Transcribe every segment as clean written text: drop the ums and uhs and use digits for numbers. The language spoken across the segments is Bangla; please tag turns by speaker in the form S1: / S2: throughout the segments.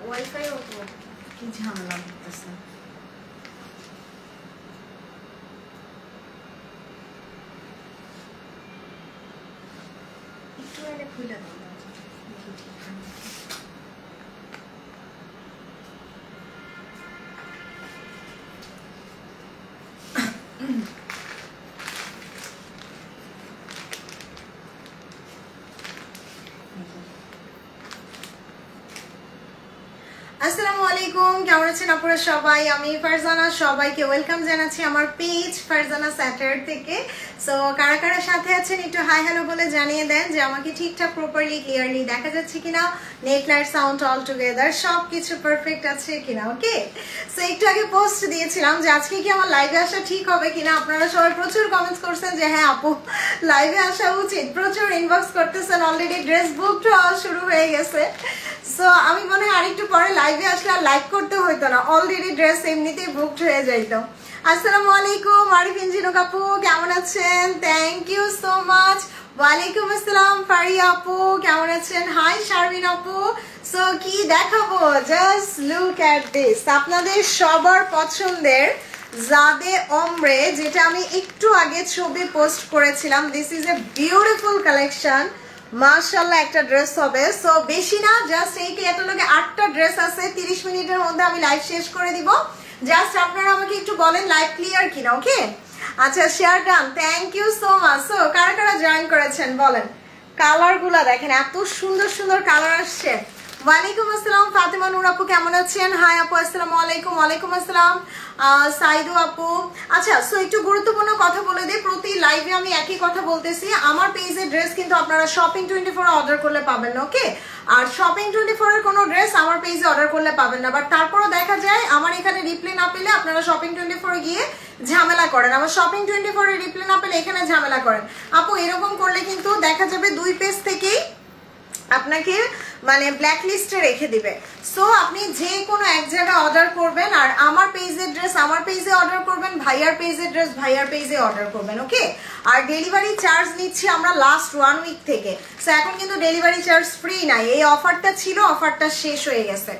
S1: ওয়াইফাই কি ঝামেলা করতেছে। একটু এনে খুলে দাও। আসসালামু আলাইকুম, কেমন আছেন আপনারা সবাই? আমি ফারজানা, সবাইকে ওয়েলকাম জানাচ্ছি আমার পেজ ফারজানা স্যাটার থেকে। সো কারা কারা সাথে আছেন একটু হাই হ্যালো বলে জানিয়ে দেন যে আমাকে ঠিকঠাক প্রপারলি ক্লিয়ারলি দেখা যাচ্ছে কিনা, net light sound all together সবকিছু পারফেক্ট আছে কিনা। ওকে, সো একটু আগে পোস্ট দিয়েছিলাম যে আজকে কি আমার লাইভে আসা ঠিক হবে কিনা। আপনারা সবাই প্রচুর কমেন্টস করছেন যে হ্যাঁ আপু লাইভে আসা উচিত, প্রচুর ইনবক্স করতেছেন, অলরেডি ড্রেস বুক শুরু হয়ে গেছে। সো আমি মনে হয় আরেকটু পরে লাইভে আসলে আর লাইভ করতে হইতো না, অলরেডি ড্রেস এমনিতেই বুকড হয়ে যাইতো। আসসালামু আলাইকুম আরিফিন জিনুক আপু, কেমন আছেন? Thank you so much. ওয়ালাইকুম আসসালাম ফারিয়া আপু, কেমন আছেন? হাই শারমিন আপু। সো কি দেখাবো, জাস্ট লুক এট দিস, আপনাদের সবার পছন্দের জাদে ওমরে, যেটা আমি একটু আগে ছবি পোস্ট করেছিলাম। This is a beautiful collection, মাশাআল্লাহ একটা ড্রেস হবে। সো বেশি না, জাস্ট এই ক্যাটালগে 8টা ড্রেস আছে, 30 মিনিটের মধ্যে আমি লাইভ শেষ করে দিব। জাস্ট আপনারা আমাকে একটু বলেন লাইভ ক্লিয়ার কিনা। ওকে, আচ্ছা share done, thank you so much. So কারা কারা জয়েন করেছেন বলেন। কালার গুলা দেখেন, এত সুন্দর সুন্দর কালার আসছে। ওয়ালাইকুম আসসালাম ফাতেমা নূর আপু, কেমন আছেন? হাই আপু, আসসালামু আলাইকুম। ওয়ালাইকুম আসসালাম সাইদু আপু। আচ্ছা, সো একটু গুরুত্বপূর্ণ কথা বলে দিই, প্রতি লাইভে আমি একই কথা বলতেছি। আমার পেজের ড্রেস কিন্তু আপনারা শপিং 24 অর্ডার করলে পাবেন না। ওকে, আর শপিং 24 এর কোনো ড্রেস আমার পেজে অর্ডার করলে পাবেন না। বাট তারপরও দেখা যায় আমার এখানে রিপ্লাই না পেলে আপনারা শপিং 24 গিয়ে ঝামেলা করেন, আমার শপিং 24 এর রিপ্লাই না পেলে এখানে ঝামেলা করেন। আপু এরকম করলে কিন্তু দেখা যাবে 2 পেজ থেকেই আপনাকে মানে ব্ল্যাক লিস্টে রেখে দিবে। সো আপনি যে কোনো এক জায়গায় অর্ডার করবেন, আর আমার পেজের ড্রেস আমার পেজে অর্ডার করবেন, ভাইয়ার পেজের ড্রেস ভাইয়ার পেজে অর্ডার করবেন। ওকে, আর ডেলিভারি চার্জ নিচ্ছি আমরা লাস্ট 1 উইক থেকে। সো এখন কিন্তু ডেলিভারি চার্জ ফ্রি নাই, এই অফারটা ছিল, অফারটা শেষ হয়ে গেছে।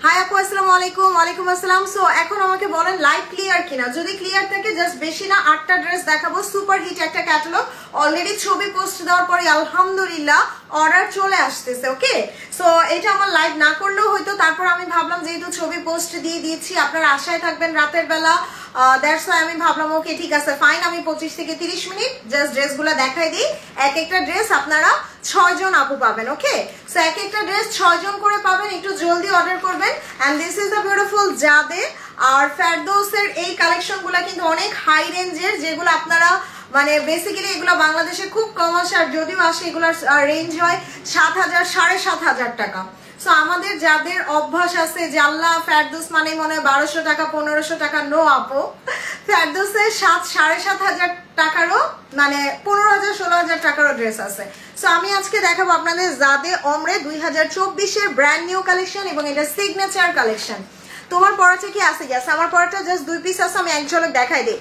S1: হাই আপু, আসসালামু আলাইকুম। ওয়ালাইকুম আসসালাম। সো এখন আমাকে বলেন লাইভ ক্লিয়ার কিনা। যদি ক্লিয়ার থাকে জাস্ট বেশি না 8টা ড্রেস দেখাবো, সুপার হিট একটা ক্যাটালগ। অলরেডি ছবি পোস্ট দেওয়ার পরে আলহামদুলিল্লাহ অর্ডার চলে আসতেছে। ওকে, সো এটা আমার লাইভ না করলেও হয়তো, তারপর আমি ভাবলাম যেহেতু ছবি পোস্ট দিয়ে দিয়েছি আপনারা আশায় থাকবেন রাতের বেলা, দ্যাটস ওয়াই আমি ভাবলাম ওকে ঠিক আছে ফাইন, আমি 25 থেকে 30 মিনিট জাস্ট ড্রেসগুলো দেখাই দিই। এক একটা ড্রেস আপনারা 6 জন আপু পাবেন। ওকে, সো এক একটা ড্রেস 6 জন করে পাবেন, একটু জলদি অর্ডার করবেন। And this is the beautiful Jade. আর ফেরদৌসের এই কালেকশনগুলো কিন্তু অনেক হাই রেঞ্জের, যেগুলো আপনারা মানে বেসিক্যালি এগুলো বাংলাদেশে খুব কম আসে, আর যদিও আসে এগুলোর রেঞ্জ হয় 7,000 7,500 টাকা। সো আমাদের যাদের অভ্যাস আছে যে আল্লাহ ফেরদৌস মানে মনে হয় 1200 টাকা 1500 টাকা, নো আপু, ফেরদৌসের 7,500 টাকারও মানে 15,000 16,000 টাকারও ড্রেস আছে। সো আমি আজকে দেখাবো আপনাদের জাদে ওমরে 2024 ব্র্যান্ড নিউ কালেকশন, এবং এটা সিগনেচার কালেকশন। তোমার পরাটা কি আছে? গেছে আমার পরাটা জাস্ট 2 পিস আছে, আমি এক ঝলক দেখাই দিই।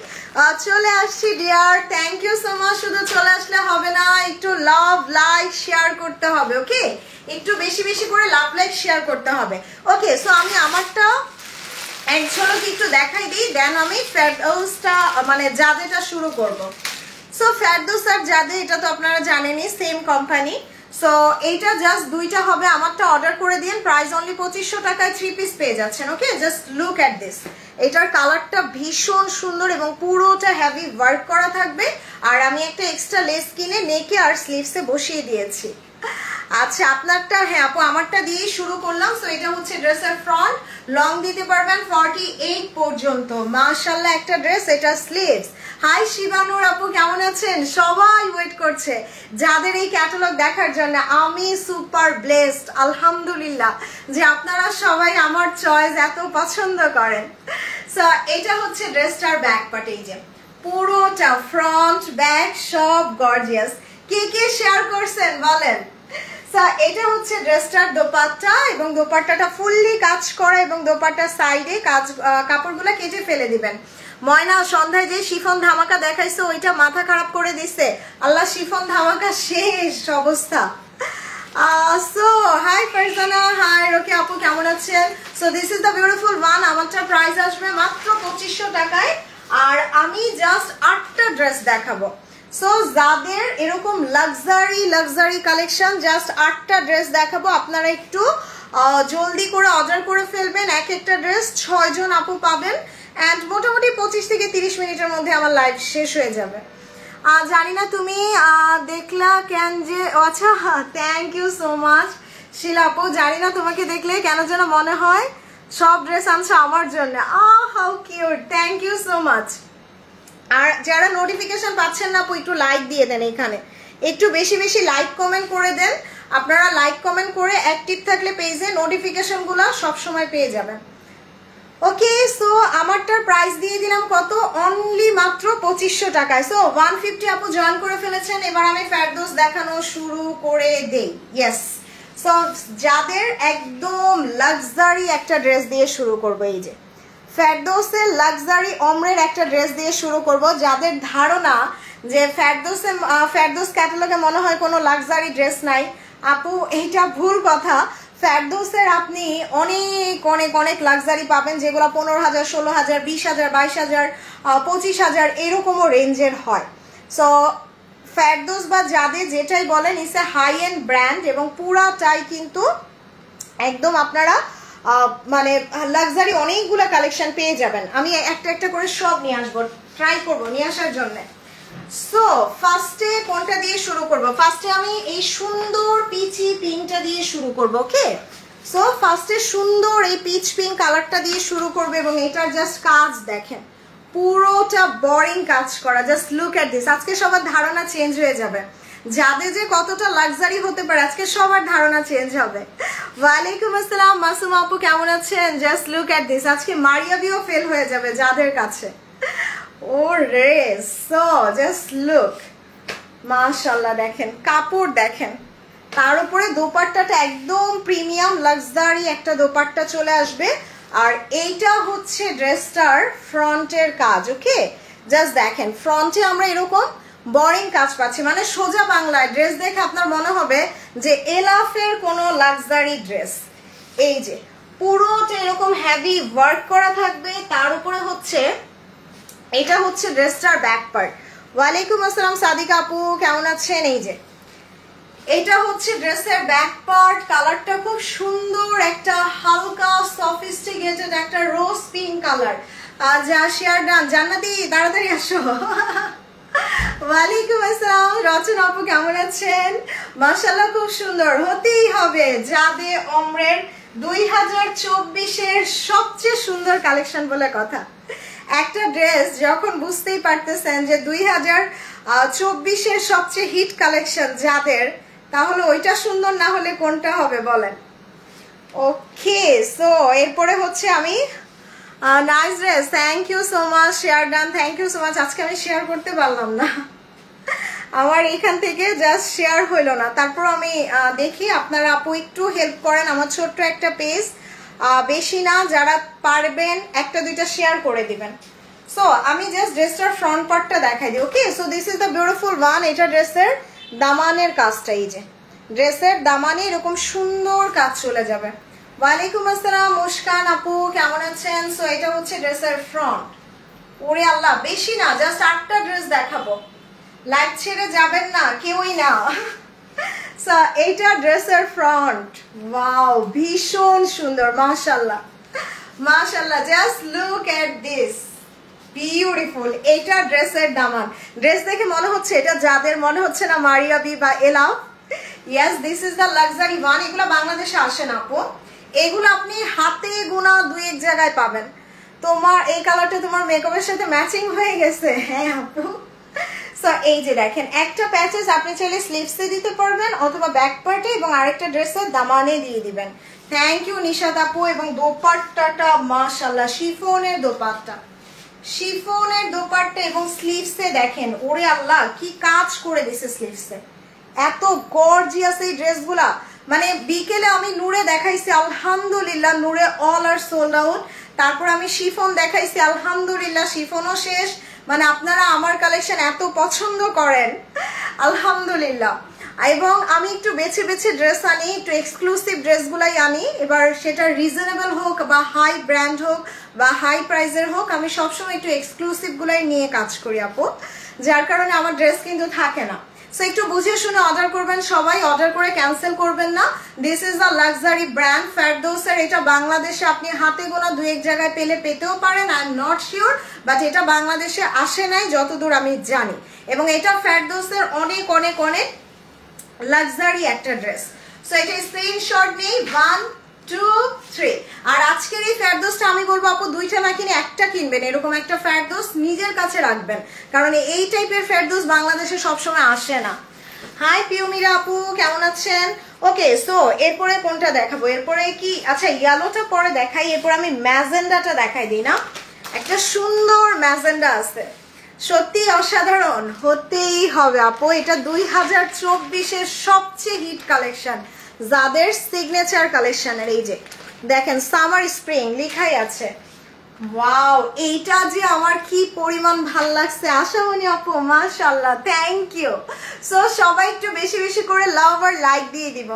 S1: চলে আসছি dear, thank you so much. শুধু চলে আসলে হবে না, একটু লাভ লাইক শেয়ার করতে হবে। ওকে, একটু বেশি বেশি করে লাভ লাইক শেয়ার করতে হবে। ওকে, সো আমি আমারটা এক ঝলক একটু দেখাই দিই, দেন আমি ফেরদৌসটা মানে জাদেটা শুরু করব। সো ফেরদৌস আর জাদে এটা তো আপনারা জানেনই, সেম কোম্পানি। সো এইটা জাস্ট 2টা হবে, আমারটা অর্ডার করে দিন, প্রাইস অনলি 2500 টাকায় 3 পিস পেয়ে যাচ্ছেন। ওকে, জাস্ট লুক এট দিস, এটার কালারটা ভীষণ সুন্দর এবং পুরোটা হেভি ওয়ার্ক করা থাকবে। আর আমি একটা এক্সট্রা লেস কিনে নেকে আর স্লিভসে বসিয়ে দিয়েছি। আচ্ছা আপনারটা, হ্যাঁ আপু আমারটা দিয়েই শুরু করলাম। সো এটা হচ্ছে ড্রেসের ফ্রন্ট, লং দিতে পারবেন 48 পর্যন্ত, মাশাআল্লাহ একটা ড্রেস। এটা স্লিভস। হাই শিবানুর আপু, কেমন আছেন? সবাই ওয়েট করছে যাদের এই ক্যাটালগ দেখার জন্য। আমি সুপার ব্লেসড আলহামদুলিল্লাহ যে আপনারা সবাই আমার চয়েস এত পছন্দ করেন। সো এটা হচ্ছে ড্রেসটার ব্যাক পার্ট, এই যে পুরোটা ফ্রন্ট ব্যাক সব গর্জিয়াস। কে কে শেয়ার করছেন বলেন। এটা হচ্ছে ড্রেসটার দোপাট্টা এবং দোপাট্টাটা ফুললি কাজ করা এবং দোপাট্টার সাইডে কাজ কাপড়গুলো কেটে ফেলে দিবেন। ময়না সন্ধ্যায় যে শিফন ধামাকা দেখাইছে ওইটা মাথা খারাপ করে দিছে। আল্লাহ, শিফন ধামাকা শেষ অবস্থা। So hi Farzana, hi Rocky আপু, কেমন আছেন? So this is the beautiful one. আমারটা প্রাইস আসবে মাত্র 2500 টাকায় আর আমি জাস্ট 8টা ড্রেস দেখাবো। সো যাদের এরকম লাক্সারি কালেকশন, জাস্ট 8টা ড্রেস দেখাবো। আপনারা একটু জলদি করে অর্ডার করে ফেলবেন। এক একটা ড্রেস 6 জন আপু পাবেন অ্যান্ড মোটামুটি 25 থেকে 30 মিনিটের মধ্যে আমার লাইভ শেষ হয়ে যাবে। জানি না তুমি দেখলা কেন যে, আচ্ছা থ্যাংক ইউ সো মাচ শিলা আপু। জানি না তোমাকে দেখলে কেন যেন মনে হয় সব ড্রেস আনছো আমার জন্য। How cute, thank you so much. আর যারা নোটিফিকেশন পাচ্ছেন না আপু, একটু লাইক দিয়ে দেন, এখানে একটু বেশি বেশি লাইক কমেন্ট করে দেন। আপনারা লাইক কমেন্ট করে অ্যাক্টিভ থাকলে পেজে নোটিফিকেশনগুলো সবসময় পেয়ে যাবেন। ওকে, সো আমারটার প্রাইস দিয়ে দিলাম কত? অনলি মাত্র 2500 টাকায়। সো 150 আপু জয়েন করে ফেলেছেন। এবার আমি ফেরদৌস দেখানো শুরু করে দেই। ইয়েস, সো যাদের একদম লাক্সারি একটা ড্রেস দিয়ে শুরু করবো, এই যে ফেরদৌসের লাক্সারি অমরের একটা ড্রেস দিয়ে শুরু করব। যাদের ধারণা যে ফেরদৌস ক্যাটালগে মনে হয় কোনো লাক্সারি ড্রেস নাই, আপু এইটা ভুল কথা। ফেরদৌসের আপনি অনেক অনেক অনেক লাক্সারি পাবেন, যেগুলো 15,000, 16,000, 20,000, 22,000, 25,000 এরকমও রেঞ্জের হয়। সো ফেরদৌস বা যাদের যেটাই বলেন, it's a high end brand এবং পুরাটাই কিন্তু একদম আপনারা মানে লাক্সারি অনেকগুলো কালেকশন পেয়ে যাবেন। আমি একটা একটা করে সব নিয়ে আসবো, ট্রাই করবো নিয়ে আসার জন্য। সো ফার্স্টে কোনটা দিয়ে শুরু করব? ফার্স্টে আমি এই সুন্দর পিচি পিঙ্কটা দিয়ে শুরু করব। ওকে, সো ফার্স্টে সুন্দর এই পিচ পিঙ্ক কালারটা দিয়ে শুরু করব এবং এটার জাস্ট কাজ দেখেন, পুরোটা বোরিং কাজ করা। Just look at this. আজকে সবার ধারণা চেঞ্জ হয়ে যাবে, যাদের যে কতটা লাক্সারি হতে পারে আজকে সবার ধারণা চেঞ্জ হবে। ওয়ালাইকুম আসসালাম মাসুম আপু, কেমন আছেন? Just look at this. আজকে মারিয়াবিও ফেল হয়ে যাবে যাদের কাছে। ও রে, সো জাস্ট লুক, মাশাআল্লাহ দেখেন, কাপড় দেখেন, তার উপরে দোপাট্টাটা একদম প্রিমিয়াম লাক্সারি একটা দোপাট্টা চলে আসবে। আর এইটা হচ্ছে ড্রেসটার ফ্রন্টের কাজ। ওকে, জাস্ট দেখেন, ফ্রন্টে আমরা এরকম বোরিং কাজ পাচ্ছি, মানে সোজা বাংলায় ড্রেস দেখে আপনার মনে হবে যে এলাফের কোনো লাক্সারি ড্রেস। এই যে পুরোটা এরকম হেভি ওয়ার্ক করা থাকবে, তার উপরে হচ্ছে এটা হচ্ছে ড্রেসটার ব্যাক পার্ট। ওয়ালাইকুম আসসালাম সাদিকা আপু, কেমন আছেন? এই যে এটা হচ্ছে ড্রেসের ব্যাক পার্ট। কালারটা খুব সুন্দর, একটা হালকা সফিস্টিকেটেড একটা রোজ পিঙ্ক কালার। যা শেয়ার ডান, জান্নাতি তাড়াতাড়ি আসো। ওয়ালাইকুম আসসালাম রচনা আপু, কেমন আছেন? মাশাআল্লাহ, খুব সুন্দর। হতেই হবে যাদের অমরের 2024-এর সবচেয়ে সুন্দর কালেকশন বলে কথা। একটা ড্রেস যখন বুঝতেই পারতেছেন যে 2024-এর সবচেয়ে হিট কালেকশন যাদের, তাহলে ওইটা সুন্দর না হলে কোনটা হবে বলেন? ওকে, সো এরপরে হচ্ছে আমি nice dress, thank you so much share done, thank you so much. আজকে আমি শেয়ার করতে পারলাম না, আমার এখান থেকে জাস্ট শেয়ার হইল না। তারপর আমি দেখি আপনারা আপু একটু হেল্প করেন, আমার ছোট্ট একটা পেজ, বেশি না, যারা পারবেন একটা দুইটা শেয়ার করে দিবেন। সো আমি জাস্ট ড্রেসটার ফ্রন্ট পার্টটা দেখাই দিই। Okay, so this is the beautiful one. এটা ড্রেসের দামানের কাজটা, এই যে ড্রেসের দামানে এরকম সুন্দর কাজ চলে যাবে। ওয়ালাইকুম আসসালাম মুস্কান আপু, কেমন আছেন? সো এটা হচ্ছে ড্রেসের ফ্রন্ট। ওরে আল্লাহ, বেশি না, জাস্ট 8টা ড্রেস দেখাবো, লাইভ ছেড়ে যাবেন না কেউই না। সো এইটা ড্রেসের ফ্রন্ট, ওয়াও ভীষণ সুন্দর, মাশাআল্লাহ মাশাআল্লাহ, just look at this, beautiful. এইটা ড্রেসের দামান। ড্রেস দেখে মনে হচ্ছে এটা যাদের, মনে হচ্ছে না মারিয়াবি বা allow. Yes, this is the luxury one. এগুলো বাংলাদেশে আসে না আপু, এগুলো আপনি হাতে গোনা 2-1 জায়গায় পাবেন। তোমার এই কালারটা তোমার মেকআপের সাথে ম্যাচিং হয়ে গেছে। হ্যাঁ আপু, সো এই যে দেখেন, একটা প্যাচেস আপনি চাইলে স্লিভসে দিতে পারবেন অথবা ব্যাক পার্টে, এবং আরেকটা ড্রেসের দামানে দিয়ে দিবেন। থ্যাংক ইউ নিশাদ আপু। এবং দোপাট্টাটা মাশাআল্লাহ, শিফনের দোপাট্টা, শিফনের দোপাট্টা এবং স্লিভসে দেখেন, ওরে আল্লাহ কি কাজ করে দিছে স্লিভসে, এত গর্জিয়াস এই ড্রেসগুলা, মানে বিকেলে আমি নূরে দেখাইছি আলহামদুলিল্লাহ, নূরে অল আর সোল্ড আউট। তারপর আমি শিফন দেখাইছি আলহামদুলিল্লাহ, শিফনও শেষ। মানে আপনারা আমার কালেকশন এত পছন্দ করেন আলহামদুলিল্লাহ। এবং আমি একটু বেছে বেছে ড্রেস আনি, একটু এক্সক্লুসিভ ড্রেসগুলাই আনি। এবার সেটা রিজনেবল হোক বা হাই ব্র্যান্ড হোক বা হাই প্রাইসের হোক, আমি সবসময় একটু এক্সক্লুসিভগুলাই নিয়ে কাজ করি আপু, যার কারণে আমার ড্রেস কিন্তু থাকে না। সো একটু বুঝে শুনে অর্ডার করবেন সবাই, অর্ডার করে ক্যান্সেল করবেন না। This is the luxury brand ফেরদৌসের। এটা বাংলাদেশে আপনি হাতে গোনা দু এক জায়গায় পেতেও পারেন, I am not sure, but এটা বাংলাদেশে আসে নাই যতদূর আমি জানি। এবং এটা ফেরদৌসের অনেক অনেক অনেক লাক্সারি একটা ড্রেস। সো এটা স্ক্রিনশট নেই, 1 2 3। আর আজকের এই ফেরদৌসটা আমি বলবো আপু দুইটা না কিনে একটা কিনবেন, এরকম একটা ফেরদৌস নিজের কাছে রাখবেন, কারণ এই টাইপের ফেরদৌস বাংলাদেশে সবসময় আসে না। হাই পিউমিরা আপু, কেমন আছেন? ওকে, সো এরপরে কোনটা দেখাবো? এরপরে কি, আচ্ছা ইয়েলোটা পরে দেখাই, এরপর আমি ম্যাজেন্ডাটা দেখাই দিই না। একটা সুন্দর ম্যাজেন্ডা আছে, সত্যি অসাধারণ, হতেই হবে আপু। এটা 2024-এর সবচেয়ে হিট কালেকশন, যাদের সিগনেচার কালেকশনের। এই যে দেখেন সামার স্প্রিং লেখাই আছে। ওয়াও, এইটা যে আমার কি পরিমাণ ভাল লাগছে আশামণি আপু, মাশাআল্লাহ, থ্যাংক ইউ। সো সবাই একটু বেশি বেশি করে লাভ আর লাইক দিয়ে দিব।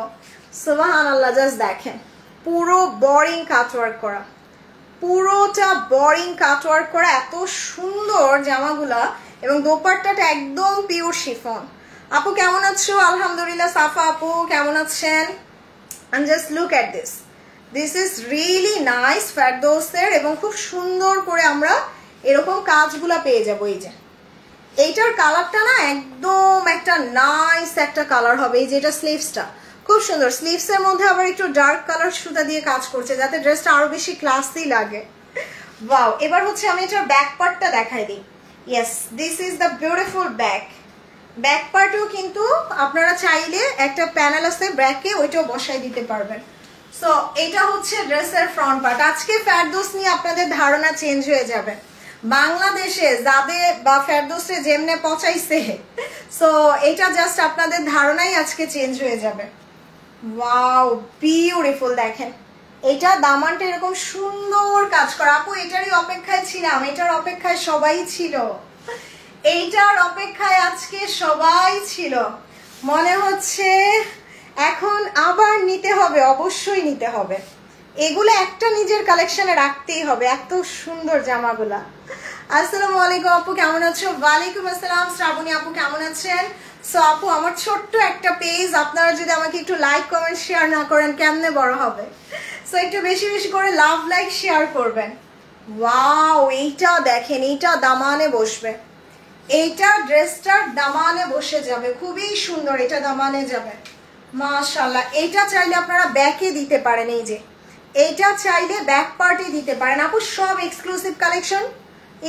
S1: সুবহানাল্লাহ, জাস্ট দেখেন পুরো বোরিং কাটওয়ার্ক করা, পুরোটা বোরিং কাটওয়ার্ক করা, এত সুন্দর জামাগুলা। এবং দোপাট্টাটা একদম পিওর শিফন। আপু কেমন আছো? আলহামদুলিল্লাহ। সাফা আপু কেমন আছেন? and just look at this, this is really nice ফেরদৌসের, এবং খুব সুন্দর করে আমরা এরকম কাজগুলা পেয়ে যাবো। এই যে এইটার কালারটা না একদম একটা নাইস একটা কালার হবে। এই যে এটা স্লিভসটা খুব সুন্দর, স্লিভসের মধ্যে আবার একটু ডার্ক কালার সুতা দিয়ে কাজ করছে, যাতে ড্রেসটা আরো বেশি ক্লাসি লাগে। ওয়াও, এবার হচ্ছে আমি এটার ব্যাক পার্টটা দেখাই দিই। Yes, this is the beautiful back. Back পার্টও কিন্তু আপনারা চাইলে একটা প্যানেল আছে ব্যাকে, ওইটাও বসাই দিতে পারবেন। সো এটা হচ্ছে ড্রেসের ফ্রন্ট পার্ট। আজকে ফেরদৌস নিয়ে আপনাদের ধারণা চেঞ্জ হয়ে যাবে। বাংলাদেশে যাদের বা ফেরদৌসে যেমনে পচাইছে, সো এটা জাস্ট আপনাদের ধারণাই আজকে চেঞ্জ হয়ে যাবে। Wow, beautiful. দেখেন এটা দামানটা এরকম সুন্দর কাজ করা। আপু এটারই অপেক্ষায় ছিলাম, এটার অপেক্ষায় সবাই ছিল, এইটার অপেক্ষায় আজকে সবাই ছিল। মনে হচ্ছে এখন আবার নিতে হবে, অবশ্যই নিতে হবে। এগুলো একটা নিজের কালেকশনে রাখতেই হবে, এত সুন্দর জামাগুলা। আসসালামু আলাইকুম আপু, কেমন আছো? ওয়ালাইকুম আসসালাম। শ্রাবণী আপু কেমন আছেন? সো আপু আমার ছোট্ট একটা পেজ, আপনারা যদি আমাকে একটু লাইক কমেন্ট শেয়ার না করেন কেমনে বড় হবে? সো একটু বেশি বেশি করে লাভ লাইক শেয়ার করবেন। ওয়াও, এইটা দেখেন, এইটা দামানে বসবে, এইটা ড্রেসটার দামানে বসে যাবে, খুবই সুন্দর। এটা দামানে যাবে মাশাআল্লাহ। এইটা চাইলে আপনারা ব্যাকে দিতে পারেন, এই যে এইটা চাইলে ব্যাক পার্টে দিতে পারেন। আপু সব এক্সক্লুসিভ কালেকশন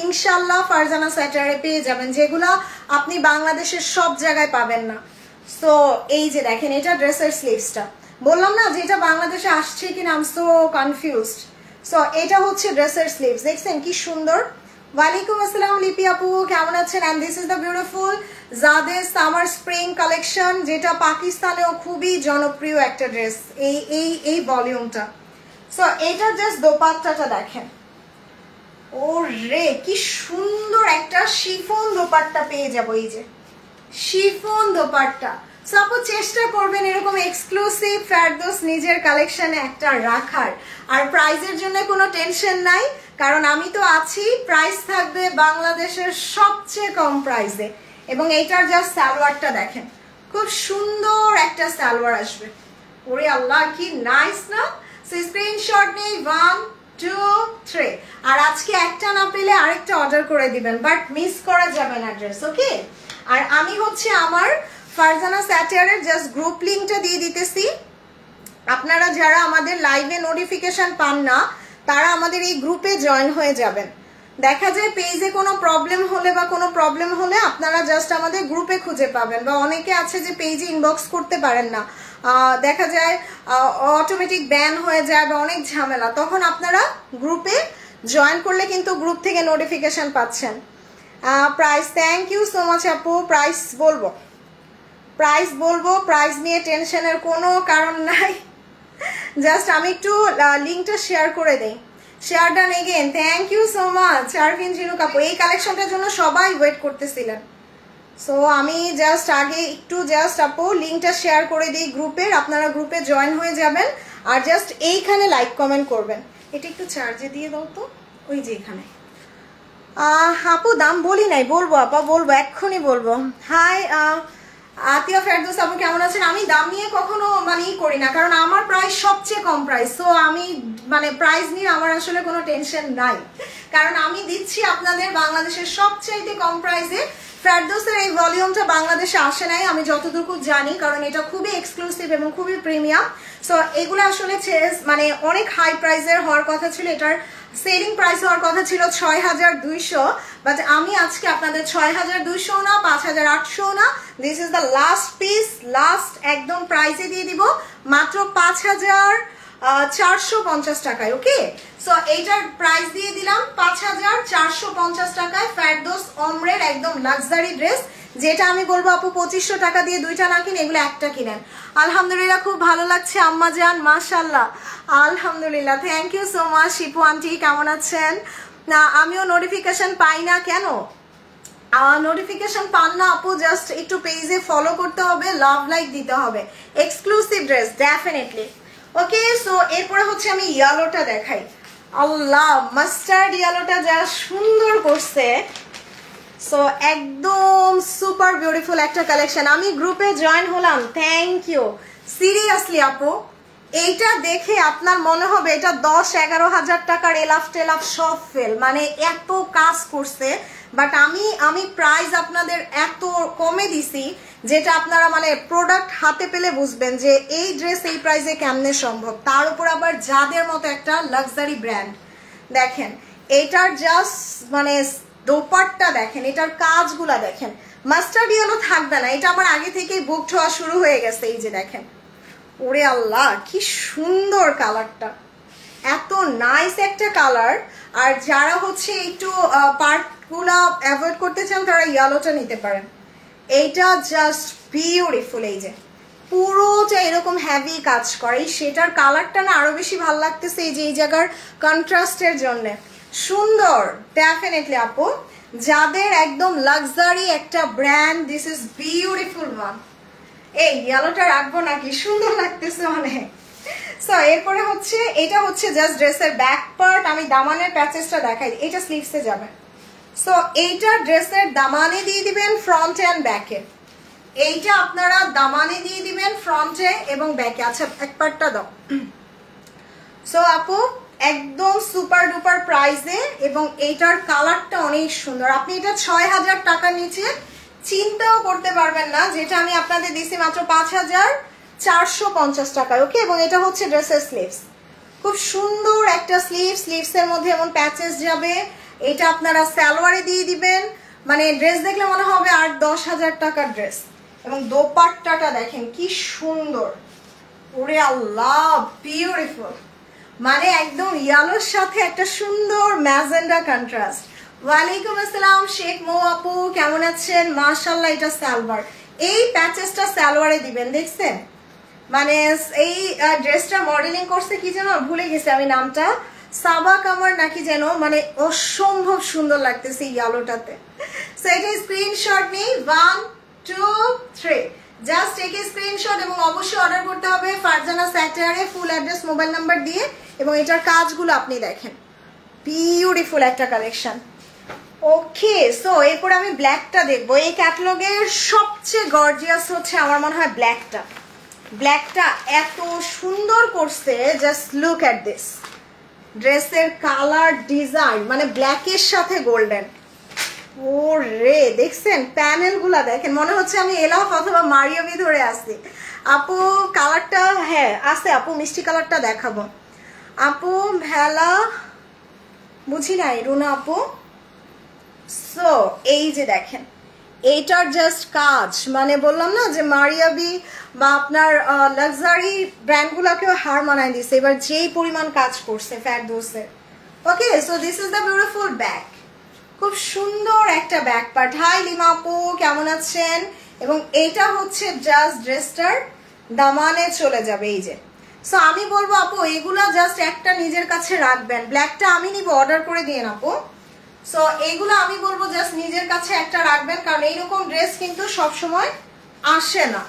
S1: ইনশাআল্লাহ ফারজানা স্যাটারে পেয়ে যাবেন, যেগুলো আপনি বাংলাদেশের সব জায়গায় পাবেন না। সো এই যে দেখেন এটা ড্রেসের স্লিভসটা, বললাম না যে এটা বাংলাদেশে আসছে কিনা, I am so confused. So এটা হচ্ছে ড্রেসের স্লিভস, দেখছেন কি সুন্দর। ওয়ালাইকুম আসসালাম লিপি আপু, কেমন আছেন? And this is the beautiful জাদের সামার স্প্রিং কালেকশন, যেটা পাকিস্তানেও খুবই জনপ্রিয় একটা ড্রেস, এই ভলিউমটা। সো এটা জাস্ট দোপাট্টাটা দেখেন, ও রে কি সুন্দর একটা শিফন দোপাট্টা পেয়ে যাবো। এই যে শিফন দোপাট্টা। সো আপু চেষ্টা করবেন এরকম এক্সক্লুসিভ ফেরদৌস নিজের কালেকশনে একটা রাখার। আর প্রাইসের জন্য কোনো টেনশন নাই, কারণ আমি তো আছি। প্রাইস থাকবে বাংলাদেশের সবচেয়ে কম প্রাইসে। এবং এইটার জাস্ট সালোয়ারটা দেখেন, খুব সুন্দর একটা সালোয়ার আসবে। ওরে আল্লাহ কি নাইস না? সো স্ক্রিনশট নেই, 1 2 3। আর আজকে একটা না পেলে আরেকটা অর্ডার করে দিবেন, বাট মিস করা যাবে না ড্রেস, ওকে? আর আমি হচ্ছে আমার ফারজানা স্যাটারের জাস্ট গ্রুপ লিঙ্কটা দিয়ে দিতেছি। আপনারা যারা আমাদের লাইভে নোটিফিকেশন পান না, তারা আমাদের এই গ্রুপে জয়েন হয়ে যাবেন। দেখা যায় পেজে কোনো প্রবলেম হলে আপনারা জাস্ট আমাদের গ্রুপে খুঁজে পাবেন। বা অনেকে আছে যে পেজে ইনবক্স করতে পারেন না, দেখা যায় অটোমেটিক ব্যান হয়ে যায় বা অনেক ঝামেলা, তখন আপনারা গ্রুপে জয়েন করলে কিন্তু গ্রুপ থেকে নোটিফিকেশন পাচ্ছেন। Price, thank you so much আপু। প্রাইস বলবো, প্রাইস বলবো, প্রাইস নিয়ে টেনশনের কোনো কারণ নাই। জাস্ট আমি একটু লিঙ্কটা শেয়ার করে দেই। Share done again, thank you so much Arfin Jinu কাপু। এই কালেকশনটার জন্য সবাই ওয়েট করতেছিলেন, সো আমি জাস্ট আগে একটু আপু লিঙ্কটা শেয়ার করে দিই গ্রুপের, আপনারা গ্রুপে জয়েন হয়ে যাবেন আর জাস্ট এইখানে লাইক কমেন্ট করবেন। এটা একটু চার্জে দিয়ে দাও তো, ওই যে এখানে। আপু দাম বলি নাই, বলবো আপা, বলবো এক্ষুনি বলবো। হাই আতিয়া ফেরদৌস আপু, কেমন আছেন? আমি দাম নিয়ে কখনো মানে করি না, কারণ আমার প্রাইস সবচেয়ে কম প্রাইস, সো আমি মানে প্রাইস নিয়ে আমার আসলে কোনো টেনশন নাই, কারণ আমি দিচ্ছি আপনাদের বাংলাদেশের সবচেয়ে কম প্রাইসে। ফেরদৌসের এই ভলিউমটা বাংলাদেশে আসে নাই আমি যতটুকু জানি, কারণ এটা খুবই এক্সক্লুসিভ এবং খুবই প্রিমিয়াম। সো এগুলো আসলে মানে অনেক হাই প্রাইসের হওয়ার কথা ছিল, এটার সেলিং প্রাইস হওয়ার কথা ছিল ৬,২০০, বাট আমি আজকে আপনাদের ৬,২০০ না ৫,৮০০ না, this is the last piece, last একদম প্রাইসে দিয়ে দিব মাত্র ৫,৪৫০ টাকায়। ওকে, সো এইটার প্রাইস দিয়ে দিলাম ৫,৪৫০ টাকায়। ফেরদৌস ওমরের একদম লাক্সারি ড্রেস, যেটা আমি বলবো আপু ২৫০০ টাকা দিয়ে দুইটা না কিনে এগুলো একটা কিনেন। আলহামদুলিল্লাহ, খুব ভালো লাগছে আম্মা জান, মাশাআল্লাহ, আলহামদুলিল্লাহ, thank you so much. Shipu aunty কেমন আছেন? না আমিও নোটিফিকেশন পাই না, কেন নোটিফিকেশন পান না আপু? জাস্ট একটু পেজে ফলো করতে হবে, লাভ লাইক দিতে হবে। Exclusive dress definitely. Okay, so এরপরে হচ্ছে আমি ইয়েলোটা দেখাই। আল্লাহ, মাস্টার্ড ইয়েলোটা যা সুন্দর করছে, সো একদম সুপার বিউটিফুল একটা কালেকশন। আমি গ্রুপে জয়েন হলাম, থ্যাংক ইউ। সিরিয়াসলি আপু, এইটা দেখে আপনার মনে হবে এটা ১০-১১ হাজার টাকার এলাফ টেলাফ সব ফেল, মানে এত কাজ করছে। বাট আমি প্রাইস আপনাদের এত কমে দিছি, যেটা আপনারা মানে প্রোডাক্ট হাতে পেলে বুঝবেন যে এই ড্রেস এই প্রাইসে কেমনে সম্ভব। তার উপর আবার যাদের মতো একটা লাক্সারি ব্র্যান্ড। দেখেন এইটার জাস্ট মানে দোপাট্টা দেখেন, এটার কাজগুলা দেখেন। মাস্টার্ড ইয়েলো থাকবে না, এটা আমার আগে থেকেই বুকড হওয়া শুরু হয়ে গেছে। এই যে দেখেন, ওরে আল্লাহ কি সুন্দর কালারটা, এত নাইস একটা কালার। আর যারা হচ্ছে একটু পার্টগুলা অ্যাভয়েড করতে চান তারা ইয়েলোটা নিতে পারেন। এইটা জাস্ট বিউটিফুল, এই যে পুরোটা এরকম হ্যাভি কাজ করে, সেটার কালারটা না আরো বেশি ভালো লাগতেছে এই যে এই জায়গার কন্ট্রাস্টের জন্য। সুন্দর ডেফিনেটলি আপু, যাদের একদম লাক্সারি একটা brand, this is beautiful one. এই ইয়েলোটা রাখবো নাকি, সুন্দর লাগতেছে অনেক। সো এরপরে হচ্ছে এটা হচ্ছে জাস্ট ড্রেসের ব্যাক পার্ট। আমি দামানের প্যাচেসটা দেখাই, এটা স্লিভসে যাবে। সো এইটা ড্রেসের দামানে দিয়ে দিবেন ফ্রন্টে অ্যান্ড ব্যাকে, এইটা আপনারা দামানে দিয়ে দিবেন ফ্রন্টে এবং ব্যাকে। আচ্ছা এক পার্টটা দাও। সো আপু একদম সুপার ডুপার প্রাইসে, এবং এইটার কালারটা অনেক সুন্দর। আপনি এটা ৬,০০০ টাকার নিচে চিন্তাও করতে পারবেন না, যেটা আমি আপনাদের দিছি মাত্র ৫,৪৫০ টাকায়। ওকে, এবং এটা হচ্ছে ড্রেসের স্লিভস, খুব সুন্দর একটা স্লিভসের মধ্যে এমন প্যাচেস যাবে। এটা আপনারা সালোয়ারে দিয়ে দিবেন, মানে ড্রেস দেখলে মনে হবে ৮-১০ হাজার টাকার ড্রেস। এবং দোপাট্টাটা দেখেন কি সুন্দর, ওরে আল্লাহ বিউটিফুল, মানে একদম ইয়েলোর সাথে একটা সুন্দর ম্যাজেন্ডা কন্ট্রাস্ট। ওয়ালাইকুম আসসালাম শেখ মৌ আপু, কেমন আছেন? মাশাআল্লাহ, এটা সালোয়ার, এই প্যাচেসটা সালোয়ারে দিবেন। দেখছেন মানে এই ড্রেসটা মডেলিং করছে কি যেন ভুলে গেছি আমি নামটা, সাবা কামার নাকি যেন, মানে অসম্ভব সুন্দর লাগতেছে ইয়েলোটাতে। সো এটা স্ক্রিনশট নেই, 1 2 3, জাস্ট টেক এ স্ক্রিনশট এবং অবশ্যই অর্ডার করতে হবে ফারজানা স্যাটারে, ফুল অ্যাড্রেস মোবাইল নাম্বার দিয়ে। এবং এটার কাজগুলো আপনি দেখেন, বিউটিফুল একটা কালেকশন। ওকে, সো এরপর আমি ব্ল্যাকটা দেখবো। এই ক্যাটালগের সবচেয়ে গর্জিয়াস হচ্ছে আমার মনে হয় ব্ল্যাকটা। ব্ল্যাকটা এত সুন্দর করছে, জাস্ট লুক অ্যাট দিস, ড্রেসের কালার ডিজাইন মানে ব্ল্যাকের সাথে গোল্ডেন। ও রে, দেখছেন প্যানেলগুলা দেখেন, মনে হচ্ছে আমি এলাফ অথবা মারিয়ামি ধরে আসছি। আপু কালারটা, হ্যাঁ আছে আপু, মিষ্টি কালারটা দেখাবো আপু। ভেলা বুঝি নাই রুনা আপু। সো এই যে দেখেন, এইটার জাস্ট কাজ, মানে বললাম না যে মারিয়াবি বা আপনার লাক্সারি ব্র্যান্ডগুলোকেও হার মানায় দিছে এবার যেই পরিমাণ কাজ করছে ফেরদৌসের। Okay, so this is the beautiful back, খুব সুন্দর একটা ব্যাক পার্ট। হাই লিমা আপু, কেমন আছেন? এবং এইটা হচ্ছে জাস্ট ড্রেসটার দামানে চলে যাবে এই যে। সো আমি বলবো আপু এগুলা জাস্ট একটা নিজের কাছে রাখবেন। ব্ল্যাকটা আমি নিব, অর্ডার করে দিয়ে আপু। সো এইগুলো আমি বলবো জাস্ট নিজের কাছে একটা রাখবেন, কারণ এইরকম ড্রেস কিন্তু সবসময় আসে না।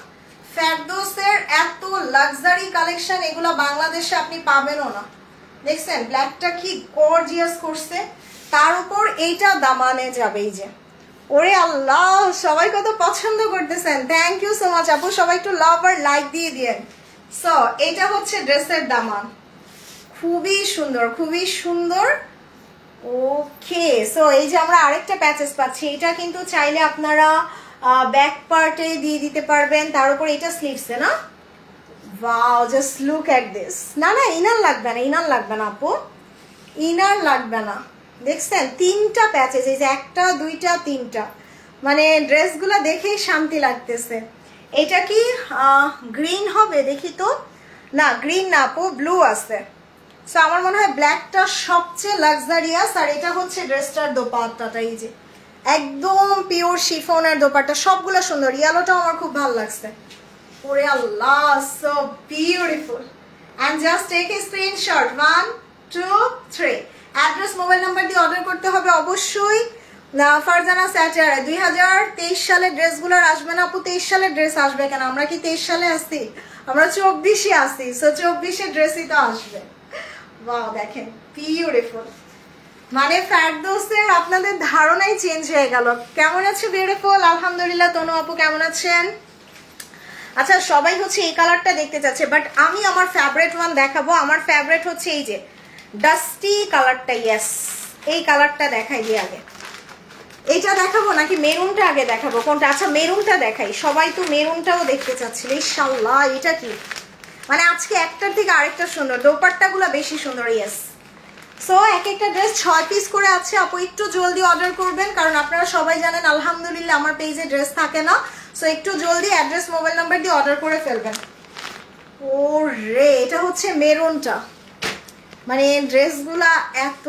S1: ফেরদৌসের এত লাক্সারি কালেকশন এগুলো বাংলাদেশে আপনি পাবেনও না। দেখছেন ব্ল্যাকটা কি গর্জিয়াস করছে, তার উপর এইটা দামানে যাবে এই যে। ওরে আল্লাহ, সবাই কত পছন্দ করতেছেন, থ্যাংক ইউ সো মাচ আপু। সবাই একটু লাভ আর লাইক দিয়ে দিয়েন। সো এটা হচ্ছে ড্রেসের দামান, খুবই সুন্দর, খুবই সুন্দর। ওকে, সো এই যে আমরা আরেকটা প্যাচেস পাচ্ছি, এটা কিন্তু চাইলে আপনারা ব্যাক পার্টে দিয়ে দিতে পারবেন, তার উপর এটা স্লিভসে না। Wow, just look at this. না না, ইনার লাগবে না, ইনার লাগবে না আপু, ইনার লাগবে না। দেখছেন তিনটা প্যাচেস, এই যে একটা দুইটা তিনটা, মানে ড্রেসগুলো দেখেই শান্তি লাগতেছে। এটা কি গ্রিন হবে দেখি তো? না গ্রিন না আপু, ব্লু আছে। সো আমার মনে হয় ব্ল্যাকটা সবচেয়ে লাক্সারিয়াস। আর এটা হচ্ছে ড্রেসটার দোপাট্টাটা, এই যে একদম পিওর শিফনের দোপাট্টা, সবগুলো সুন্দর। ইয়েলোটাও আমার খুব ভালো লাগছে। ওরে আল্লাহ, so beautiful. And just take a screenshot, 1 2 3। Address mobile number দিয়ে অর্ডার করতে হবে অবশ্যই। ফারজানা স্যাটার 2023 সালের ড্রেসগুলো আসবে না আপু? 23 সালের ড্রেস আসবে কেন? আমরা কি 23 সালে আসছি? আমরা 24-এ আসছি। সো 24-এর ড্রেসই তো আসবে। ওয়াও, দেখেন বিউটিফুল। মানে ফেরদৌসের আপনাদের ধারণাই চেঞ্জ হয়ে গেল। কেমন আছে বিউটিফুল? আলহামদুলিল্লাহ। তনু আপু কেমন আছেন? আচ্ছা, সবাই হচ্ছে এই কালারটা দেখতে চাচ্ছে, বাট আমি আমার ফেভারিট ওয়ান দেখাবো। আমার ফেভারিট হচ্ছে এই যে ডাস্টি কালারটা। ইয়েস, এই কালারটা দেখাই দিয়ে আগে। এইটা দেখাবো নাকি মেরুনটা আগে দেখাবো? কোনটা? আচ্ছা মেরুনটা দেখাই, সবাই তো মেরুনটাও দেখতে চাচ্ছিল। ইনশাআল্লাহ, এটা কি মানে আজকে একটার থেকে আরেকটা সুন্দর, দোপাট্টাগুলো বেশি সুন্দর। ইয়েস, সো এক একটা ড্রেস 6 পিস করে আছে আপু, একটু জলদি অর্ডার করবেন, কারণ আপনারা সবাই জানেন আলহামদুলিল্লাহ আমার পেজে ড্রেস থাকে না। সো একটু জলদি অ্যাড্রেস মোবাইল নাম্বার দিয়ে অর্ডার করে ফেলবেন। ও রে, এটা হচ্ছে মেরুনটা। মানে ড্রেসগুলা এত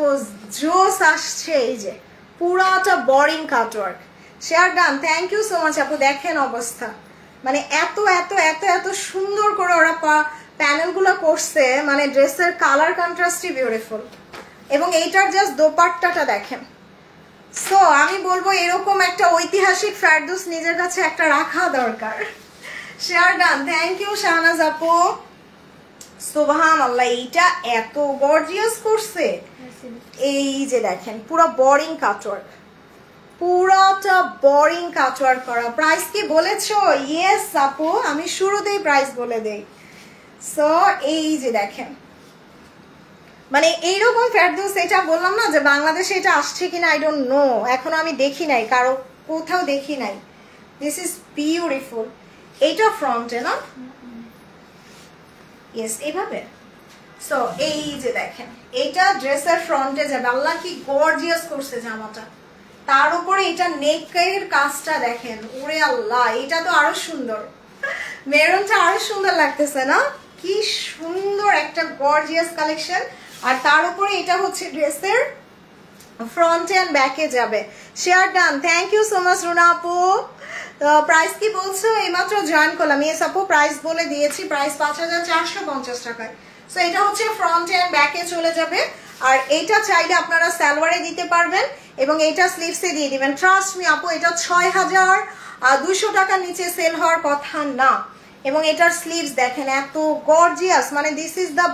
S1: জোস আসছে, এই যে পুরাটা boring cutwork. Share done, thank you so much আপু। দেখেন অবস্থা, মানে এত এত এত এত সুন্দর করে ওরা প্যানেলগুলো করছে, মানে ড্রেসের কালার কন্ট্রাস্টই বিউটিফুল। এবং এইটার জাস্ট দোপাট্টাটা দেখেন। সো আমি বলবো এরকম একটা ঐতিহাসিক ফেরদৌস নিজের কাছে একটা রাখা দরকার। Share done, thank you Shahnaz আপু। সুবহানাল্লাহ, এইটা এত গর্জিয়াস করছে। এই যে দেখেন পুরো বোরিং কাটওয়ার্ক, পুরাটা বোরিং কাটওয়ার্ক করা। প্রাইস কি বলেছো? ইয়েস আপু, আমি শুরুতেই প্রাইস বলে দেই। সো এই যে দেখেন, মানে এইরকম ফেরদৌস, এটা বললাম না যে বাংলাদেশে এটা আসছে কিনা আই ডোন্ট নো, এখনো আমি দেখি নাই, কারো কোথাও দেখি নাই। This is beautiful. এইটা ফ্রন্টে না? ইয়েস, এইভাবে। সো এই যে দেখেন, এইটা ড্রেসের ফ্রন্টে যাবে। আল্লাহ কি গর্জিয়াস করছে জামাটা, তার উপরে এটা নেকের কাজটা দেখেন। ওরে আল্লাহ, এটা তো আরো সুন্দর, মেরুনটা আরো সুন্দর লাগতেছে না? কি সুন্দর একটা গর্জিয়াস কালেকশন। আর তার উপরে এটা হচ্ছে ড্রেসের ফ্রন্ট এন্ড ব্যাকে যাবে। Share done, thank you so much Runa আপু। প্রাইস কি বলছো? এইমাত্র জয়েন করলাম। ইয়েস আপু, প্রাইস বলে দিয়েছি। প্রাইস 5450 টাকায়। সো এটা হচ্ছে ফ্রন্ট এন্ড ব্যাকে চলে যাবে। আর এইটা চাইলে আপনারা সালোয়ারে দিতে পারবেন এবং এইটা স্লিভসে দিয়ে দিবেন। ট্রাস্ট মি আপু, এটা 6200 টাকার নিচে সেল হওয়ার কথা না। এবং এটার স্লিভস দেখেন এত গর্জিয়াস, মানে দিস ইজ দ্য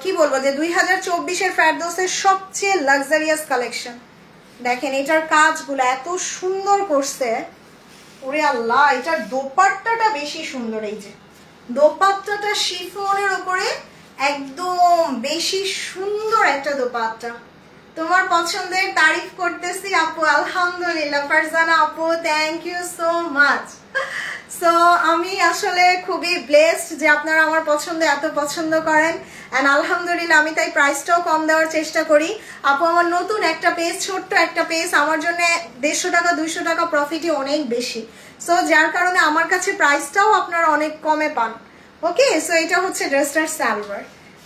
S1: কি বলবো যে 2024-এর ফেরদৌসের সবচেয়ে লাক্সারিয়াস কালেকশন। দেখেন এটার কাজগুলো এত সুন্দর করছে। ওরে আল্লাহ, এটার দোপাট্টাটা বেশি সুন্দর। এই যে দোপাট্টাটা শিফনের উপরে একদম বেশি সুন্দর একটা দোপাট্টা। তোমার পছন্দের তারিফ করতেছি আপু। আলহামদুলিল্লাহ ফারজানা আপু, thank you so much. So আমি আসলে খুবই ব্লেসড যে আপনারা আমার পছন্দ এত পছন্দ করেন। অ্যান্ড আলহামদুলিল্লাহ আমি তাই প্রাইসটাও কম দেওয়ার চেষ্টা করি। আপু আমার নতুন একটা পেজ, ছোট্ট একটা পেজ, আমার জন্য 150 টাকা 200 টাকা প্রফিটই অনেক বেশি। সো যার কারণে আমার কাছে প্রাইসটাও আপনারা অনেক কমে পান। ওকে, সো এটা হচ্ছে ড্রেসটার সালোয়ার।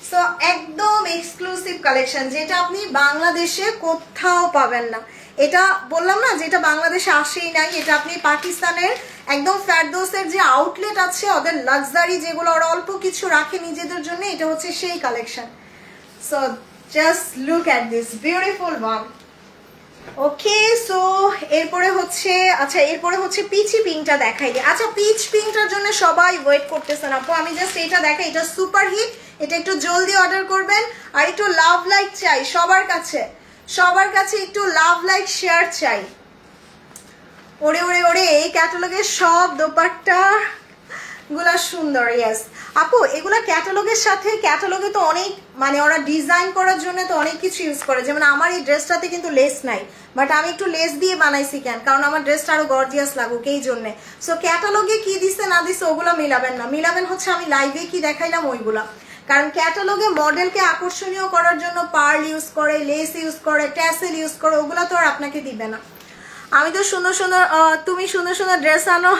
S1: সো একদম এক্সক্লুসিভ কালেকশন, যেটা আপনি বাংলাদেশে কোথাও পাবেন না। এটা বললাম না যে এটা বাংলাদেশে আসেই নাই, এটা আপনি পাকিস্তানের একদম ফেরদৌসের যে আউটলেট আছে ওদের লাক্সারি যেগুলো ওরা অল্প কিছু রাখে নিজেদের জন্য, এটা হচ্ছে সেই collection. So just look at this beautiful one. Okay, so এরপরে হচ্ছে আচ্ছা এরপরে হচ্ছে পিচি পিঙ্কটা দেখাই দিই। আচ্ছা পিচ পিঙ্কটার জন্য সবাই ওয়েট করতেছেন আপু, আমি জাস্ট এটা দেখাই, এটা সুপার হিট, এটা একটু জলদি অর্ডার করবেন। আর একটু লাভ লাইক চাই সবার কাছে একটু লাভ লাইক শেয়ার চাই। ওরে ওরে ওরে, এই ক্যাটালগের সব দোপাট্টা গুলা সুন্দর। ইয়েস আপু, এগুলা ক্যাটালগের সাথে, ক্যাটালগে তো অনেক মানে ওরা ডিজাইন করার জন্য তো অনেক কিছু ইউজ করে। যেমন আমার এই ড্রেসটাতে কিন্তু লেস নাই, বাট আমি একটু লেস দিয়ে বানাইছি কেন, কারণ আমার ড্রেসটা আরো গর্জিয়াস লাগুক এই জন্যে। সো ক্যাটালগে কি দিছে না দিছে ওগুলো মিলাবেন না, মিলাবেন হচ্ছে আমি লাইভে কি দেখাইলাম ওইগুলা। কারণ ক্যাটালগে মডেলকে আকর্ষণীয় করার জন্য পার্ল ইউজ করে, লেস ইউজ করে, ট্যাসেল ইউজ করে, ওগুলো তো আর আপনাকে দিবে না। আমি তো সুন্দর সুন্দর, তুমি সুন্দর সুন্দর ড্রেস আনো,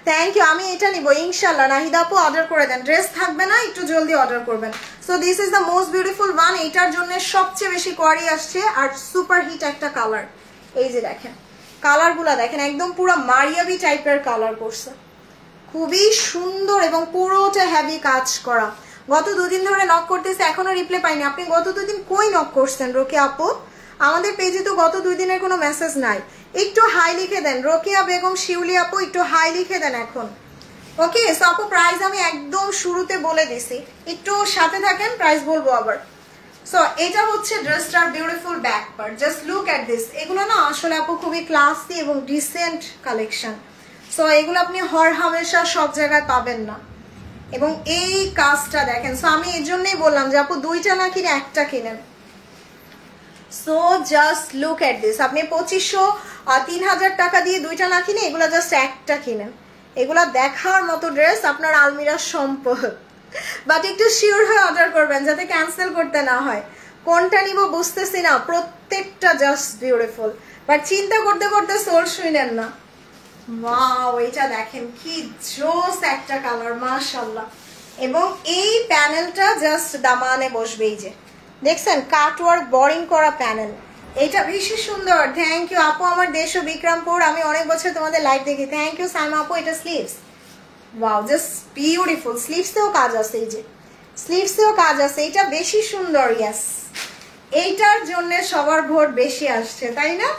S1: থ্যাংক ইউ। আমি এটা নিবো ইনশাল্লাহ। নাহিদা আপু অর্ডার করে দেন, ড্রেস থাকবে না, একটু জলদি অর্ডার করবেন। So this is the most beautiful one, এইটার জন্য সবচেয়ে বেশি কোয়ারি আসছে। আর সুপার হিট একটা কালার, এই যে দেখেন কালারগুলা দেখেন, একদম পুরো মারিয়াবি টাইপের কালার করছে, খুবই সুন্দর এবং পুরোটা হেভি কাজ করা। গত দুদিন ধরে নক করতেছে, এখনো রিপ্লাই পাইনি। আপনি গত দুদিন কই নক করছেন রোকেয়া আপু? আমাদের পেজে তো গত 2 দিনের কোনো মেসেজ নাই। একটু হাই লিখে দেন রোকেয়া বেগম শিউলি আপু, একটু হাই লিখে দেন এখন। ওকে, সো আপু প্রাইস আমি একদম শুরুতে বলে দিছি, একটু সাথে থাকেন, প্রাইস বলবো আবার। সো এটা হচ্ছে ড্রেসটার beautiful back part, just look at this. এগুলো না আসলে আপু খুবই ক্লাসি এবং ডিসেন্ট কালেকশন। সো এগুলো আপনি হর হামেশা সব জায়গায় পাবেন না। এবং এই কাজটা দেখেন, সো আমি এই জন্যই বললাম যে আপু 2টা না কিনে 1টা কিনেন। So just look at this, আপনি 2500-3000 টাকা দিয়ে 2টা না কিনে এগুলো জাস্ট 1টা কিনেন। এগুলা দেখার মতো ড্রেস, আপনার আলমিরার সম্পদ। বাট একটু শিওর হয়ে অর্ডার করবেন যাতে ক্যান্সেল করতে না হয়। কোনটা নিব বুঝতেছি না, প্রত্যেকটা জাস্ট বিউটিফুল, বাট চিন্তা করতে করতে সোল শুনেন না। ওয়াও, এটা দেখেন কি জোস একটা কালার, মাশাআল্লাহ। এবং এই প্যানেলটা জাস্ট দামানে বসবে, এই যে দেখছেন কাটওয়ার্ক বোরিং করা প্যানেল, এটা বেশি সুন্দর। থ্যাংক ইউ আপু, আমার দেশ ও বিক্রমপুর, আমি অনেক বছর তোমাদের লাইভ দেখি। থ্যাংক ইউ সাইমা আপু। এটা স্লিভস, ওয়াও জাস্ট বিউটিফুল। স্লিভসেও কাজ আছে, এই যে স্লিভসেও কাজ আছে, এটা বেশি সুন্দর। ইয়েস, এইটার জন্য সবার ভোট বেশি আসছে, তাই না?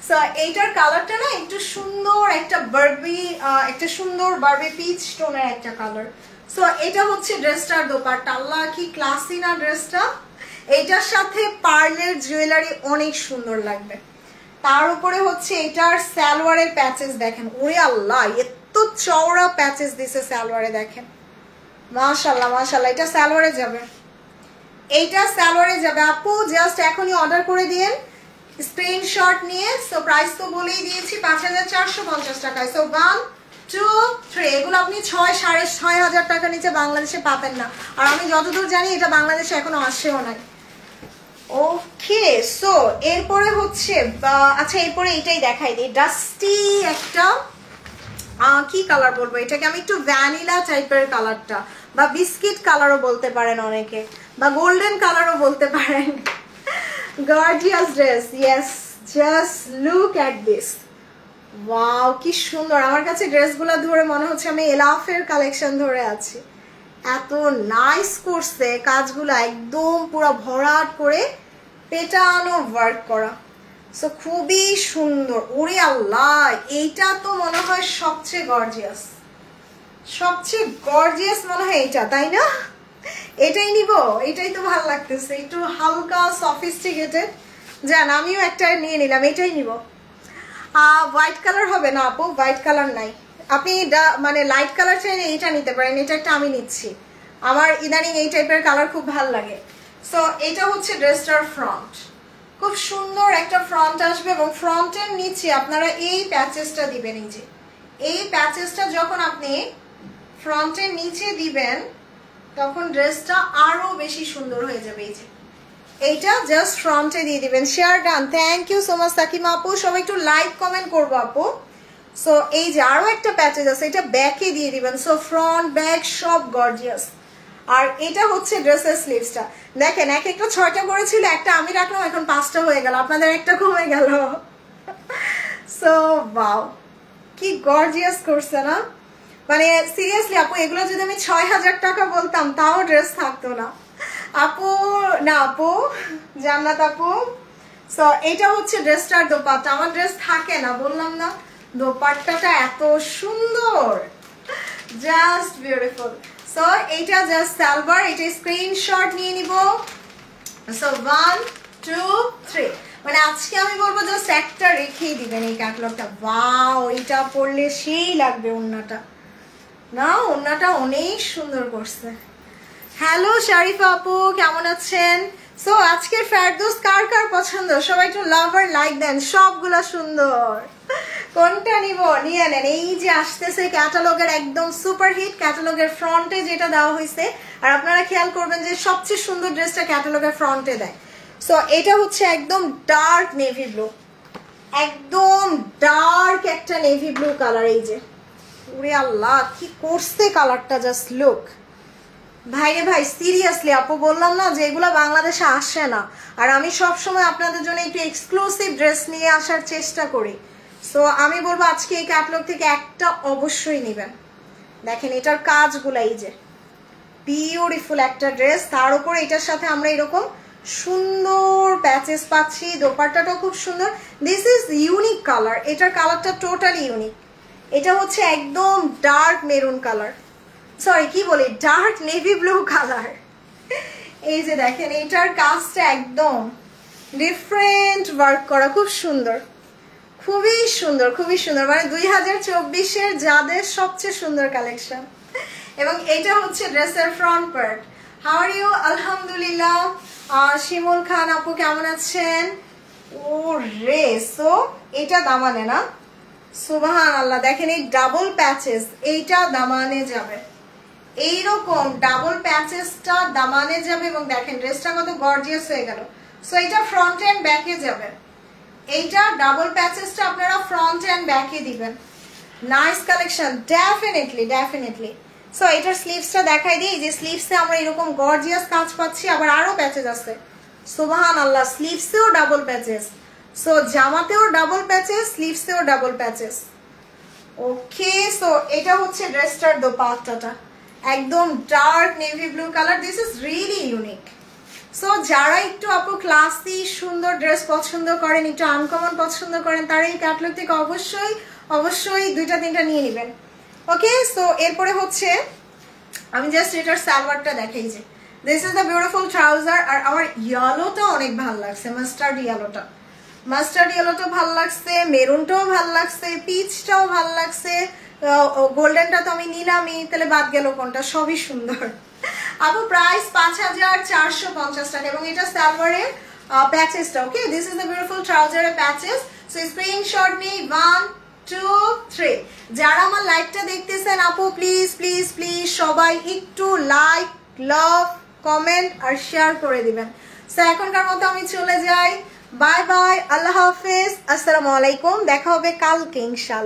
S1: সো এইটার কালারটা না একটু সুন্দর, একটা বারবি পিচ টোনের একটা কালার। সো এটা হচ্ছে ড্রেসটার দোপাট্টা, আল্লাহ কি ক্লাসি না ড্রেসটা। এইটার সাথে পার্লের জুয়েলারি অনেক সুন্দর লাগবে। তার উপরে হচ্ছে এটার সালোয়ারের প্যাচেস দেখেন, ওরে আল্লাহ এত চওড়া প্যাচেস দিছে সালোয়ারে, দেখেন মাশাআল্লাহ মাশাআল্লাহ। এটা সালোয়ারে যাবে, এইটা সালোয়ারে যাবে আপু, জাস্ট এখনই অর্ডার করে দিয়েন স্ক্রিনশট নিয়ে। সো প্রাইস তো বলেই দিয়েছি 5450 টাকায়। সো 1 2 3 এগুলো আপনি 6-6.5 টাকা নিচে বাংলাদেশে পাবেন না। আর আমি যতদূর জানি এটা বাংলাদেশে এখনো আসেও নাই। ওকে, সো এরপরে হচ্ছে আচ্ছা এরপরে এটাই দেখাই দিই, ডাস্টি একটা কি কালার বলবো এটাকে আমি, একটু ভ্যানিলা টাইপের কালারটা, বা বিস্কিট কালারও বলতে পারেন অনেকে, বা গোল্ডেন কালারও বলতে পারেন। Gorgeous dress, yes just look at this. Wow কি সুন্দর, আমার কাছে ড্রেসগুলো ধরে মনে হচ্ছে আমি এলাফের কালেকশন ধরে আছি, এত নাইস করছে কাজগুলো, একদম পুরো ভরাট করে পেটানো ওয়ার্ক করা। সো খুবই সুন্দর। ওরে আল্লাহ, এইটা তো মনে হয় সবচেয়ে গর্জিয়াস মনে হয় এইটা, তাই না? এটাই নিব, এটাই তো ভালো লাগতেছে, একটু হালকা সফিস্টিকেটেড। জান আমিও একটা নিয়ে নিলাম, এটাই নিব। হোয়াইট কালার হবে না আপু, হোয়াইট কালার নাই। আপনি মানে লাইট কালার চাইলে এইটা নিতে পারেন, এটা একটা আমি নিচ্ছি, আমার ইদানিং এই টাইপের কালার খুব ভালো লাগে। সো এটা হচ্ছে ড্রেসটার ফ্রন্ট, খুব সুন্দর একটা ফ্রন্ট আসবে, এবং ফ্রন্টের নিচে আপনারা এই প্যাচেসটা দিবেন। এই যে এই প্যাচেসটা যখন আপনি ফ্রন্টের নিচে দিবেন তখন ড্রেসটা আরো বেশি সুন্দর হয়ে যাবে। এই যে এইটা জাস্ট ফ্রন্টে দিয়ে দিবেন। Share done, thank you so much Sakima আপু, সবাই একটু লাইক কমেন্ট করবো আপু। সো এই যে আরো একটা প্যাচেস আছে, এটা ব্যাকে দিয়ে দিবেন। সো ফ্রন্ট ব্যাক সব গর্জিয়াস। আর এটা হচ্ছে ড্রেসের স্লিভসটা। দেখেন এক একটা 6টা করেছিল, একটা আমি রাখলাম, এখন 5টা হয়ে গেল, আপনাদের একটা কমে গেল। সো ওয়াও, কি গর্জিয়াস করছে না? মানে সিরিয়াসলি আপু, এগুলো যদি আমি 6000 টাকা বলতাম তাও ড্রেস থাকতো না আপু। না আপু, জান্নাত আপু, সো এটা হচ্ছে ড্রেসটার দোপাট্টা। আমার ড্রেস থাকে না, বললাম না, দোপাট্টাটা এত সুন্দর, জাস্ট বিউটিফুল। সো এইটা জাস্ট সালোয়ার, এটা স্ক্রিনশট নিয়ে নিব। সো 1 2 3, মানে আজকে আমি বলবো জাস্ট একটা রেখেই দিবেন এই ক্যাটালগটা। ওয়াও, এটা পরলে সেই লাগবে। ওন্নাটা না, ওন্নাটা অনেক সুন্দর করছে। হ্যালো শারিফা আপু, কেমন আছেন? সো আজকের ফেরদৌস কার কার পছন্দ? সবাই একটু লাভ আর লাইক দেন। সবগুলা সুন্দর, কোনটা নিব নিয়ে নেন। এই যে আসতেছে ক্যাটালগের একদম সুপার হিট, ক্যাটালগের ফ্রন্টে যেটা দেওয়া হয়েছে। আর আপনারা খেয়াল করবেন যে সবচেয়ে সুন্দর ড্রেসটা ক্যাটালগের ফ্রন্টে দেয়। সো এটা হচ্ছে একদম ডার্ক নেভি ব্লু, একদম ডার্ক একটা নেভি ব্লু কালার। এই যে ওরে আল্লাহ, কি করছে কালারটা, জাস্ট লুক। ভাইরে ভাই, সিরিয়াসলি আপু, বললাম না যে এগুলো বাংলাদেশে আসে না। আর আমি সবসময় আপনাদের জন্য একটু এক্সক্লুসিভ ড্রেস নিয়ে আসার চেষ্টা করি। সো আমি বলবো আজকে এই ক্যাটালগ থেকে একটা অবশ্যই নেবেন। দেখেন এটার কাজগুলো, এই যে বিউটিফুল একটা ড্রেস, তার উপরে এটার সাথে আমরা এরকম সুন্দর প্যাচেস পাচ্ছি। দোপাট্টাটাও খুব সুন্দর। দিস ইজ ইউনিক কালার, এটার কালারটা টোটালি ইউনিক। এটা হচ্ছে একদম ডার্ক মেরুন কালার, সরি কি বলি, ডার্ক নেভি ব্লু কালার। এই যে দেখেন এটার কাজটা একদম ডিফারেন্ট ওয়ার্ক করা, খুব সুন্দর, খুবই সুন্দর, খুবই সুন্দর। মানে 2024-এর যাদের সবচেয়ে সুন্দর কালেকশন। এবং এটা হচ্ছে ড্রেসের front part. How are you? আলহামদুলিল্লাহ। শিমুল খান আপু, কেমন আছেন? ও রে, সো এটা দামানে না, সুবহানাল্লাহ। দেখেন এই ডাবল প্যাচেস, এইটা দামানে যাবে, এইরকম ডাবল প্যাচেসটা দামানে যাবে। এবং দেখেন ড্রেসটা কত গর্জিয়াস হয়ে গেল। সো এটা ফ্রন্ট এন্ড ব্যাকে যাবে, এইটা ডাবল প্যাচেসটা আপনারা ফ্রন্ট এন্ড ব্যাকে দিবেন। Nice collection, definitely definitely. So এটার স্লিভসটা দেখাই দিই। যে স্লিভসে আমরা এরকম গর্জিয়াস কাজ পাচ্ছি, আবার আরো প্যাচেস আছে, সুবহানাল্লাহ। স্লিভসেও ডাবল প্যাচেস, সো জামাতেও ডাবল প্যাচেস, স্লিভসেও ডাবল প্যাচেস। ওকে, সো এটা হচ্ছে ড্রেসটার দোপাট্টাটা, একদম dark navy blue colour. This is really unique. So যারা একটু আপু ক্লাসি সুন্দর ড্রেস পছন্দ করেন, একটু আনকমন পছন্দ করেন, তারা এই ক্যাটালগ থেকে অবশ্যই অবশ্যই 2-3টা নিয়ে নেবেন। ওকে, সো এরপরে হচ্ছে আমি জাস্ট এটার সালোয়ারটা দেখাই। যে this is the beautiful trouser. আর আমার ইয়েলোটা অনেক ভালো লাগছে, মাস্টার্ড ইয়েলোটা, মাস্টার্ড ইয়েলোটা ভালো লাগছে, মেরুনটাও ভালো লাগছে, পিচটাও ভালো লাগছে, গোল্ডেনটা তো আমি নিলামই, তাহলে বাদ গেল কোনটা? সবই সুন্দর আপু। প্রাইস 5450 টাকা। এবং এটা সালোয়ারের প্যাচেসটা। Okay, this is the beautiful ট্রাউজারের প্যাচেস। সো স্ক্রিনশট নেই 1 2 3। যারা আমার লাইভটা দেখতেছেন আপু, প্লিজ প্লিজ প্লিজ সবাই একটু লাইক, লাভ, কমেন্ট আর শেয়ার করে দিবেন। সো এখনকার মতো আমি চলে যাই। বাই বাই, আল্লাহ হাফেজ, আসসালামু আলাইকুম। দেখা হবে কালকে ইনশাআল্লাহ।